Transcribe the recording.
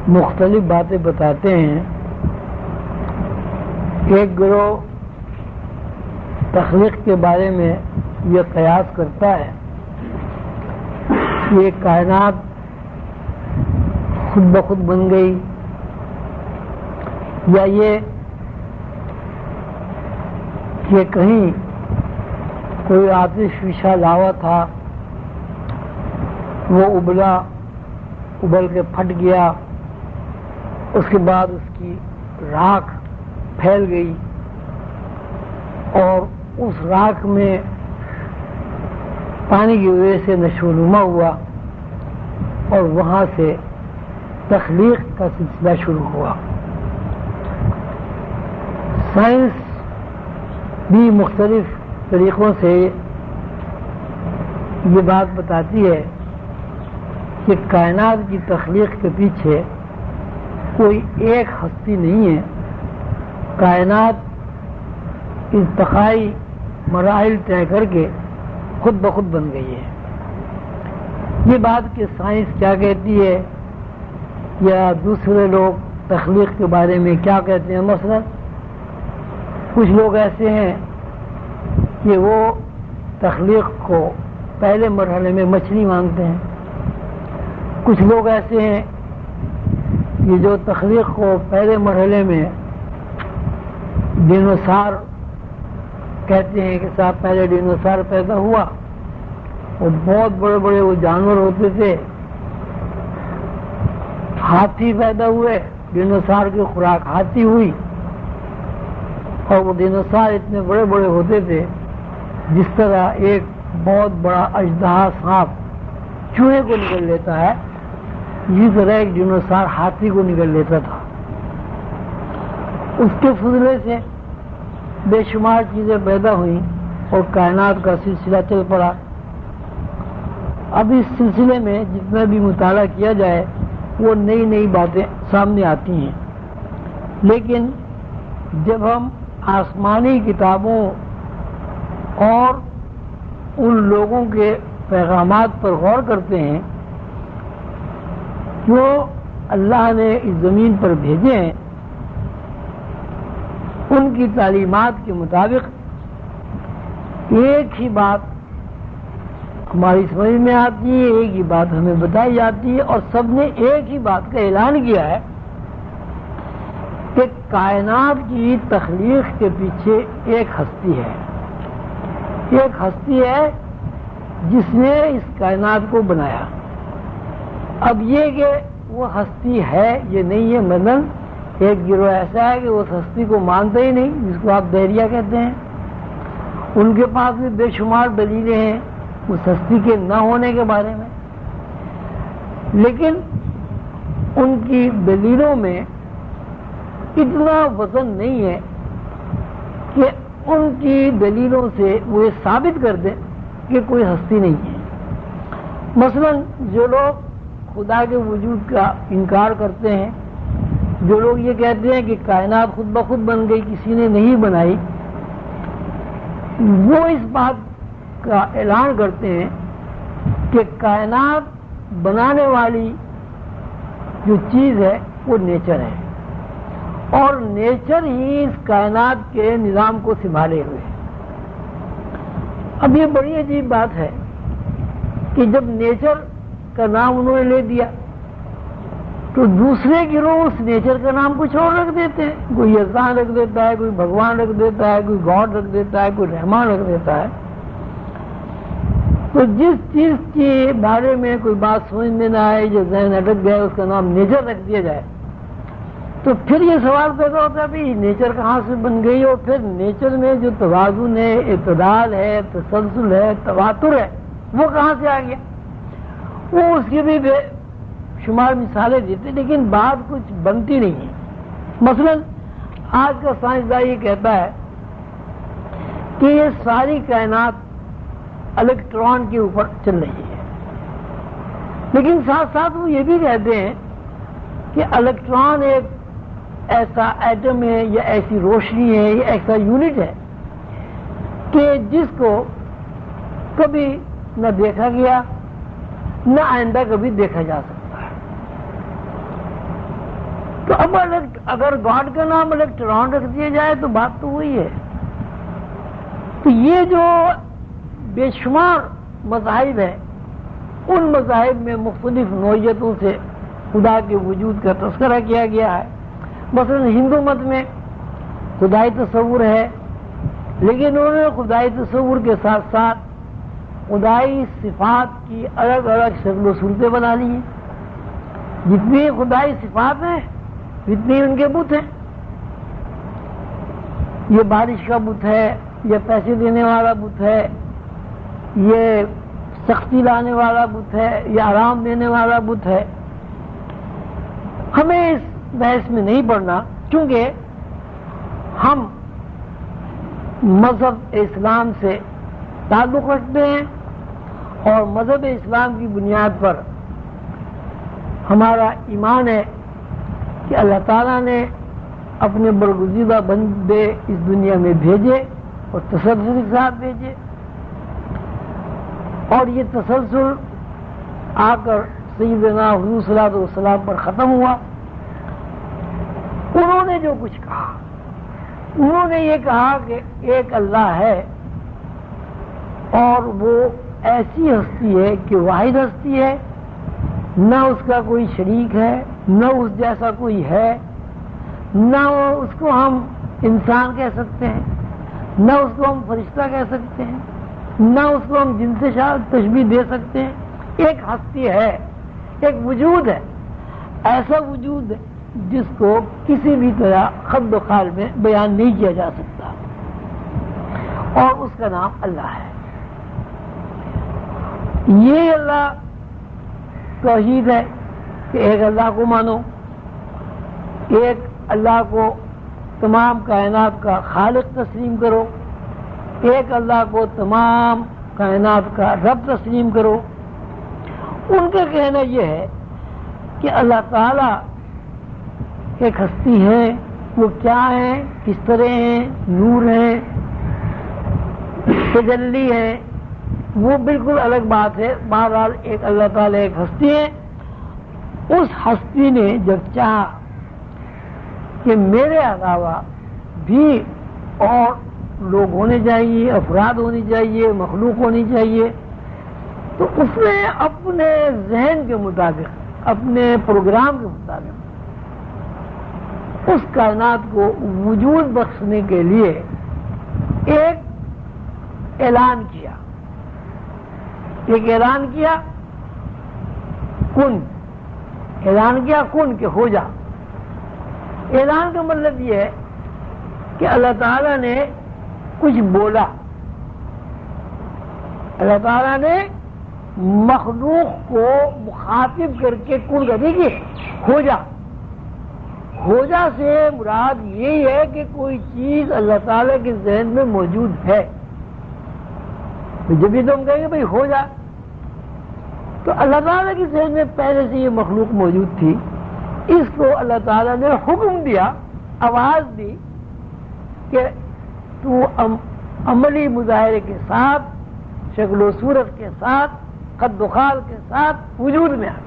مختلف باتیں بتاتے ہیں. ایک گروہ تخلیق کے بارے میں یہ قیاس کرتا ہے کہ یہ کائنات خود بخود بن گئی، یا یہ کہ کہیں کوئی آتش فشاں لاوا تھا، وہ ابل کے پھٹ گیا، اس کے بعد اس کی راکھ پھیل گئی اور اس راکھ میں پانی کی وجہ سے نشو و نما ہوا اور وہاں سے تخلیق کا سلسلہ شروع ہوا. سائنس بھی مختلف طریقوں سے یہ بات بتاتی ہے کہ کائنات کی تخلیق کے پیچھے کوئی ایک ہستی نہیں ہے. کائنات ارتقائی مراحل طے کر کے خود بخود بن گئی ہے. یہ بات کہ سائنس کیا کہتی ہے یا دوسرے لوگ تخلیق کے بارے میں کیا کہتے ہیں. مثلا کچھ لوگ ایسے ہیں کہ وہ تخلیق کو پہلے مرحلے میں مچھلی مانتے ہیں. کچھ لوگ ایسے ہیں کہ جو تخلیق کو پہلے مرحلے میں ڈینوسار کہتے ہیں کہ صاحب پہلے ڈینوسار پیدا ہوا، وہ بہت بڑے بڑے وہ جانور ہوتے تھے. ہاتھی پیدا ہوئے، ڈینوسار کی خوراک ہاتھی ہوئی، اور وہ ڈینوسار اتنے بڑے بڑے ہوتے تھے جس طرح ایک بہت بڑا اژدہا سانپ چوہے کو نگل لیتا ہے، اسی طرح ایک ڈینوسار ہاتھی کو نگل لیتا تھا. اس کے فضلے سے بے شمار چیزیں پیدا ہوئیں اور کائنات کا سلسلہ چل پڑا. اب اس سلسلے میں جتنا بھی مطالعہ کیا جائے وہ نئی نئی باتیں سامنے آتی ہیں، لیکن جب ہم آسمانی کتابوں اور ان لوگوں کے پیغامات پر غور کرتے ہیں جو اللہ نے اس زمین پر بھیجے ہیں، ان کی تعلیمات کے مطابق ایک ہی بات ہماری سمجھ میں آتی ہے، ایک ہی بات ہمیں بتائی جاتی ہے، اور سب نے ایک ہی بات کا اعلان کیا ہے کہ کائنات کی تخلیق کے پیچھے ایک ہستی ہے. ایک ہستی ہے جس نے اس کائنات کو بنایا. اب یہ کہ وہ ہستی ہے یہ نہیں ہے. مثلا ایک گروہ ایسا ہے کہ اس ہستی کو مانتا ہی نہیں، جس کو آپ دہریہ کہتے ہیں. ان کے پاس بھی بے شمار دلیلیں ہیں اس ہستی کے نہ ہونے کے بارے میں، لیکن ان کی دلیلوں میں اتنا وزن نہیں ہے کہ ان کی دلیلوں سے وہ یہ ثابت کر دیں کہ کوئی ہستی نہیں ہے. مثلا جو لوگ خدا کے وجود کا انکار کرتے ہیں، جو لوگ یہ کہتے ہیں کہ کائنات خود بخود بن گئی، کسی نے نہیں بنائی، وہ اس بات کا اعلان کرتے ہیں کہ کائنات بنانے والی جو چیز ہے وہ نیچر ہے، اور نیچر ہی اس کائنات کے نظام کو سنبھالے ہوئے. اب یہ بڑی عجیب بات ہے کہ جب نیچر کا نام انہوں نے لے دیا تو دوسرے گروہ اس نیچر کا نام کچھ اور رکھ دیتے ہیں. کوئی یزدان رکھ دیتا ہے، کوئی بھگوان رکھ دیتا ہے، کوئی گاڈ رکھ دیتا ہے، کوئی رحمان رکھ دیتا ہے. تو جس چیز کے بارے میں کوئی بات سمجھ میں نہ آئے، جو ذہن اٹک گیا، اس کا نام نیچر رکھ دیا جائے، تو پھر یہ سوال پیدا ہوتا ہے بھی نیچر کہاں سے بن گئی، اور پھر نیچر میں جو توازن ہے، اعتدال ہے، تسلسل ہے، تواتر ہے، وہ کہاں سے آ گیا. وہ اس کی بھی بے شمار مثالیں دیتے، لیکن بات کچھ بنتی نہیں ہے. مثلا آج کا سائنسداں یہ کہتا ہے کہ یہ ساری کائنات الیکٹران کے اوپر چل رہی ہے، لیکن ساتھ ساتھ وہ یہ بھی کہتے ہیں کہ الیکٹران ایک ایسا ایٹم ہے یا ایسی روشنی ہے یا ایسا یونٹ ہے کہ جس کو کبھی نہ دیکھا گیا نہ آئندہ کبھی دیکھا جا سکتا ہے. تو اب اگر گاڈ کا نام الیکٹران رکھ دیا جائے تو بات تو وہی ہے. تو یہ جو بے شمار مذاہب ہیں، ان مذاہب میں مختلف نوعیتوں سے خدا کے وجود کا تذکرہ کیا گیا ہے. مثلا ہندو مت میں خدائی تصور ہے، لیکن انہوں نے خدائی تصور کے ساتھ ساتھ خدائی صفات کی الگ الگ شکل و صورتیں بنا لی ہیں. جتنی خدائی صفات ہیں اتنے ان کے بت ہیں. یہ بارش کا بت ہے، یہ پیسے دینے والا بت ہے، یہ سختی لانے والا بت ہے، یہ آرام دینے والا بت ہے. ہمیں اس بحث میں نہیں پڑنا، کیونکہ ہم مذہب اسلام سے تعلق رکھتے ہیں اور مذہب اسلام کی بنیاد پر ہمارا ایمان ہے کہ اللہ تعالیٰ نے اپنے برگزیدہ بندے اس دنیا میں بھیجے اور تسلسل کے ساتھ بھیجے، اور یہ تسلسل آ کر سیدنا حضور صلی اللہ علیہ وسلم پر ختم ہوا. انہوں نے جو کچھ کہا، انہوں نے یہ کہا کہ ایک اللہ ہے اور وہ ایسی ہستی ہے کہ واحد ہستی ہے، نہ اس کا کوئی شریک ہے، نہ اس جیسا کوئی ہے، نہ اس کو ہم انسان کہہ سکتے ہیں، نہ اس کو ہم فرشتہ کہہ سکتے ہیں، نہ اس کو ہم جن سے تشبیہ دے سکتے ہیں. ایک ہستی ہے، ایک وجود ہے، ایسا وجود جس کو کسی بھی طرح خد و خال میں بیان نہیں کیا جا سکتا، اور اس کا نام اللہ ہے. یہ اللہ توحید ہے کہ ایک اللہ کو مانو، ایک اللہ کو تمام کائنات کا خالق تسلیم کرو، ایک اللہ کو تمام کائنات کا رب تسلیم کرو. ان کا کہنا یہ ہے کہ اللہ تعالیٰ ایک ہستی ہے، وہ کیا ہے، کس طرح ہیں، نور ہیں، تجلی ہے، وہ بالکل الگ بات ہے. بہرحال ایک اللہ تعالیٰ ایک ہستی ہے. اس ہستی نے جب چاہا کہ میرے علاوہ بھی اور لوگ ہونے چاہیے، افراد ہونی چاہیے، مخلوق ہونی چاہیے، تو اس نے اپنے ذہن کے مطابق، اپنے پروگرام کے مطابق اس کائنات کو وجود بخشنے کے لیے ایک اعلان کیا. ایک اعلان کیا کن، اعلان کیا کن کہ ہو جا. اعلان کا مطلب یہ ہے کہ اللہ تعالیٰ نے کچھ بولا، اللہ تعالیٰ نے مخلوق کو مخاطب کر کے کن کر دیجیے ہو جا. ہو جا سے مراد یہی ہے کہ کوئی چیز اللہ تعالیٰ کے ذہن میں موجود ہے. جب بھی تم کہیں گے بھائی ہو جا، تو اللہ تعالیٰ کے ذہن میں پہلے سے یہ مخلوق موجود تھی. اس کو اللہ تعالیٰ نے حکم دیا، آواز دی کہ تو عملی مظاہرے کے ساتھ، شکل و صورت کے ساتھ، قد و خال کے ساتھ وجود میں آ.